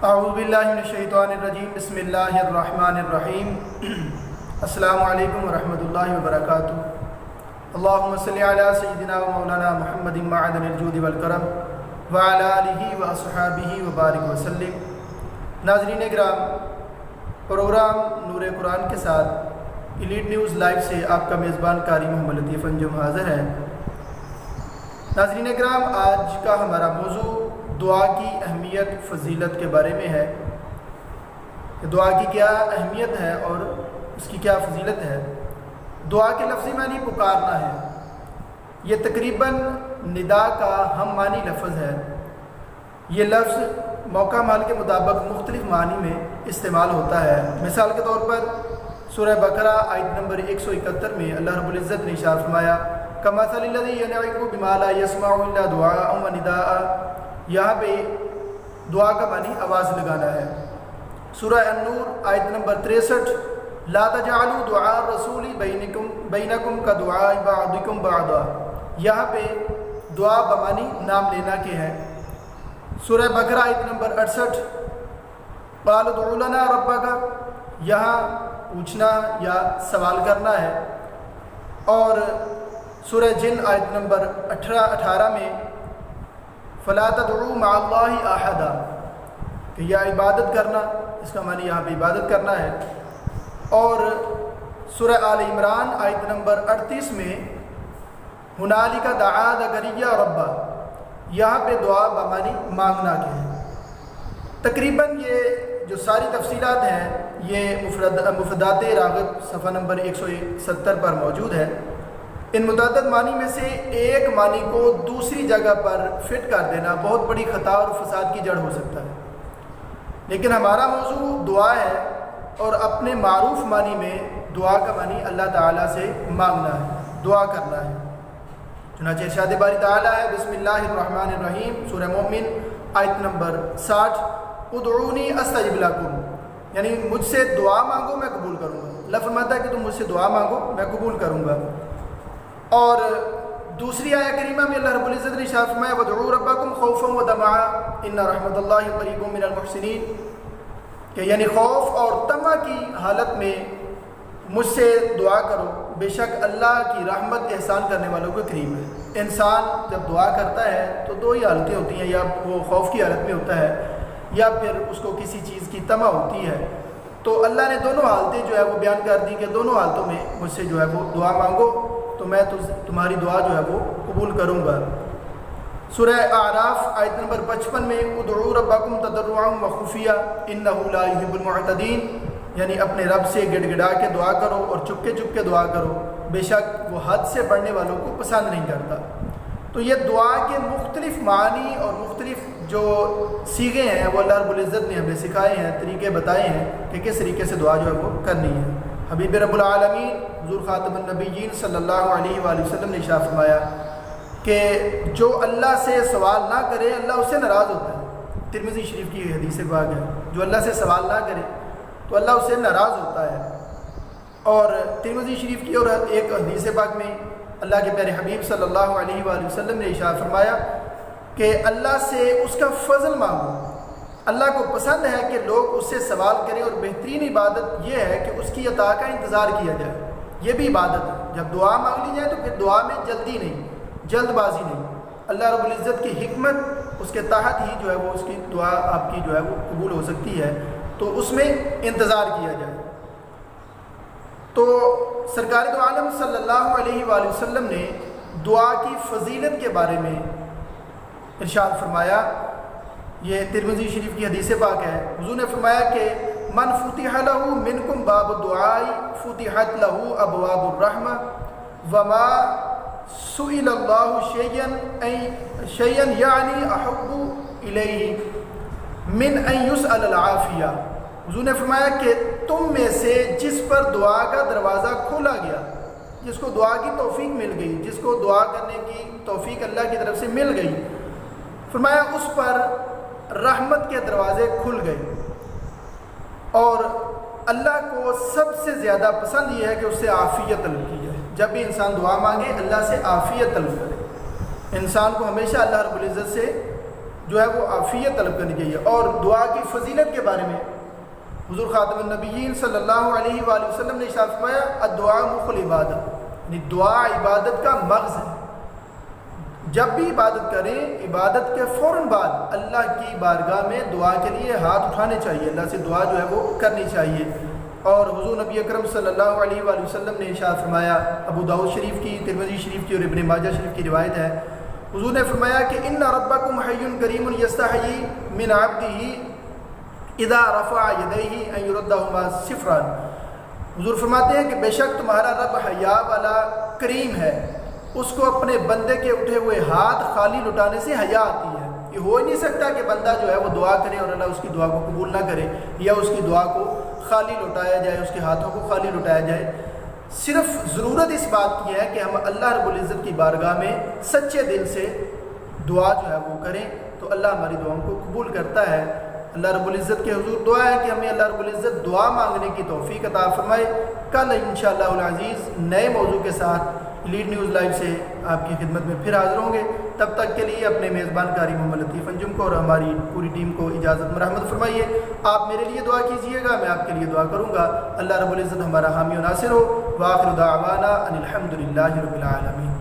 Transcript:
اعوذ باللہ من الشیطان الرجیم بسم اللہ الرحمن الرحیم السلام علیکم ورحمۃ اللہ وبرکاتہ۔ اللہم صلی علی سیدنا و مولانا محمد معدن الجود والکرم وعلی آلہ واصحابہ وبارک وسلم۔ ناظرین اکرام، پروگرام نور قرآن کے ساتھ ایلیٹ نیوز لائیو سے آپ کا میزبان قاری محمد لطیف انجم حاضر ہے۔ ناظرین اکرام، آج کا ہمارا موضوع دعا کی اہمیت فضیلت کے بارے میں ہے کہ دعا کی کیا اہمیت ہے اور اس کی کیا فضیلت ہے۔ دعا کے لفظی معنی پکارنا ہے۔ یہ تقریباً ندا کا ہم معنی لفظ ہے۔ یہ لفظ موقع مال کے مطابق مختلف معنی میں استعمال ہوتا ہے۔ مثال کے طور پر سورہ بقرہ آیت نمبر 171 میں اللہ رب العزت نے ارشاد فرمایا کمثل الذی ینعق بما لا یسمع الا دعاء و نداء۔ یہاں پہ دعا کا معنی آواز لگانا ہے۔ سورہ النور آیت نمبر 63 لا تجعلوا دعاء الرسول بینکم کدعاء بعضکم بعضا۔ یہاں پہ دعا بمعنی نام لینا کے ہے۔ سورہ بقرہ آیت نمبر 68 قالوا ادع لنا ربک، یہاں پوچھنا یا سوال کرنا ہے۔ اور سورہ جن آیت نمبر 18 میں فلا تدعوا مع اللہ احدا، کہ یا عبادت کرنا، اس کا معنی یہاں پہ عبادت کرنا ہے۔ اور سورہ آل عمران آیت نمبر 38 میں ہنالک دعا زکریا ربہ، یہاں پہ دعا بمعنی مانگنا کے ہے۔ تقریباً یہ جو ساری تفصیلات ہیں یہ مفردات راغب صفحہ نمبر 170 پر موجود ہے۔ ان متعدد معنی میں سے ایک معنی کو دوسری جگہ پر فٹ کر دینا بہت بڑی خطا اور فساد کی جڑ ہو سکتا ہے، لیکن ہمارا موضوع دعا ہے اور اپنے معروف معنی میں دعا کا معنی اللہ تعالیٰ سے مانگنا ہے، دعا کرنا ہے۔ چنانچہ ارشاد باری تعالیٰ ہے بسم اللہ الرحمن الرحیم، سورہ مومن آیت نمبر 60 ادعونی استجب لکم، یعنی مجھ سے دعا مانگو میں قبول کروں گا۔ اللہ فرماتا ہے کہ تم مجھ سے دعا مانگو میں قبول کروں گا۔ اور دوسری آیہ کریمہ میں اللہ رب العزت نے ارشاد فرمایا وادعوا ربکم خوفا وطمعا ان رحمت اللہ قریب من المحسنین، کہ یعنی خوف اور طمع کی حالت میں مجھ سے دعا کرو، بے شک اللہ کی رحمت احسان کرنے والوں کے قریب ہے۔ انسان جب دعا کرتا ہے تو دو ہی حالتیں ہوتی ہیں، یا وہ خوف کی حالت میں ہوتا ہے یا پھر اس کو کسی چیز کی طمع ہوتی ہے۔ تو اللہ نے دونوں حالتیں جو ہے وہ بیان کر دی کہ دونوں حالتوں میں مجھ سے جو ہے وہ دعا مانگو تو میں تمہاری دعا جو ہے وہ قبول کروں گا۔ سورہ اعراف آیت نمبر 55 میں ادعوا ربکم تضرعا وخفیا انہ لا یحب المعتدین، یعنی اپنے رب سے گڑ گڑا کے دعا کرو اور چپکے چپکے دعا کرو، بے شک وہ حد سے بڑھنے والوں کو پسند نہیں کرتا۔ تو یہ دعا کے مختلف معنی اور مختلف جو صیغے ہیں وہ اللہ رب العزت نے ہمیں سکھائے ہیں، طریقے بتائے ہیں کہ کس طریقے سے دعا جو ہے وہ کرنی ہے۔ حبیب رب العالمین حضور خاتم النبیین صلی اللہ علیہ وآلہ وسلم نے ارشاد فرمایا کہ جو اللہ سے سوال نہ کرے اللہ اس سے ناراض ہوتا ہے۔ ترمذی شریف کی حدیث پاک ہے، جو اللہ سے سوال نہ کرے تو اللہ اس سے ناراض ہوتا ہے۔ اور ترمذی شریف کی اور ایک حدیث پاک میں اللہ کے پیارے حبیب صلی اللہ علیہ وآلہ وسلم نے ارشاد فرمایا کہ اللہ سے اس کا فضل مانگو۔ اللہ کو پسند ہے کہ لوگ اس سے سوال کریں، اور بہترین عبادت یہ ہے کہ اس کی عطا کا انتظار کیا جائے۔ یہ بھی عبادت ہے، جب دعا مانگ لی جائے تو پھر دعا میں جلدی نہیں، جلد بازی نہیں۔ اللہ رب العزت کی حکمت اس کے تحت ہی جو ہے وہ اس کی دعا آپ کی جو ہے وہ قبول ہو سکتی ہے، تو اس میں انتظار کیا جائے۔ تو سرکار دو عالم صلی اللہ علیہ وآلہ وسلم نے دعا کی فضیلت کے بارے میں ارشاد فرمایا، یہ ترمذی شریف کی حدیث پاک ہے۔ حضور نے فرمایا کہ من فتح له منکم باب الدعاء فتحت له ابواب الرحمہ وما سئل اللہ شیئا یعنی احب الیہ من ان یسأل العافیہ۔ حضور نے فرمایا کہ تم میں سے جس پر دعا کا دروازہ کھولا گیا، جس کو دعا کی توفیق مل گئی، جس کو دعا کرنے کی توفیق اللہ کی طرف سے مل گئی، فرمایا اس پر رحمت کے دروازے کھل گئے۔ اور اللہ کو سب سے زیادہ پسند یہ ہے کہ اس سے عافیت طلب کی جائے۔ جب بھی انسان دعا مانگے اللہ سے عافیت طلب کرے۔ انسان کو ہمیشہ اللہ رب العزت سے جو ہے وہ عافیت طلب کرنی چاہیے۔ اور دعا کی فضیلت کے بارے میں حضور خاتم النبیین صلی اللہ علیہ وآلہ وسلم نے ارشاد فرمایا الدعاء مخ العبادت، یعنی دعا عبادت کا مغز ہے۔ جب بھی عبادت کریں، عبادت کے فوراً بعد اللہ کی بارگاہ میں دعا کے لیے ہاتھ اٹھانے چاہیے، اللہ سے دعا جو ہے وہ کرنی چاہیے۔ اور حضور نبی اکرم صلی اللہ علیہ وآلہ وسلم نے ارشاد فرمایا، ابو داؤد شریف کی، ترمذی شریف کی اور ابن ماجہ شریف کی روایت ہے، حضور نے فرمایا کہ ان ربکم حی کریم یستحیی من عبدہ اذا رفع یدیہ ان یردہما صفرا۔ حضور فرماتے ہیں کہ بے شک تمہارا رب حیا والا کریم ہے، اس کو اپنے بندے کے اٹھے ہوئے ہاتھ خالی لٹانے سے حیا آتی ہے۔ یہ ہو ہی نہیں سکتا کہ بندہ جو ہے وہ دعا کرے اور اللہ اس کی دعا کو قبول نہ کرے، یا اس کی دعا کو خالی لٹایا جائے، اس کے ہاتھوں کو خالی لٹایا جائے۔ صرف ضرورت اس بات کی ہے کہ ہم اللہ رب العزت کی بارگاہ میں سچے دل سے دعا جو ہے وہ کریں، تو اللہ ہماری دعاؤں کو قبول کرتا ہے۔ اللہ رب العزت کے حضور دعا ہے کہ ہمیں اللہ رب العزت دعا مانگنے کی توفیق عطا فرمائے۔ کل انشاءاللہ العزیز نئے موضوع کے ساتھ لیڈ نیوز لائیو سے آپ کی خدمت میں پھر حاضر ہوں گے۔ تب تک کے لیے اپنے میزبان قاری محمد لطیف انجم کو اور ہماری پوری ٹیم کو اجازت مرحمت فرمائیے۔ آپ میرے لیے دعا کیجیے گا، میں آپ کے لیے دعا کروں گا۔ اللہ رب العزت ہمارا حامی و ناصر ہو۔ وآخر دعوانا ان الحمد للہ رب العالمین۔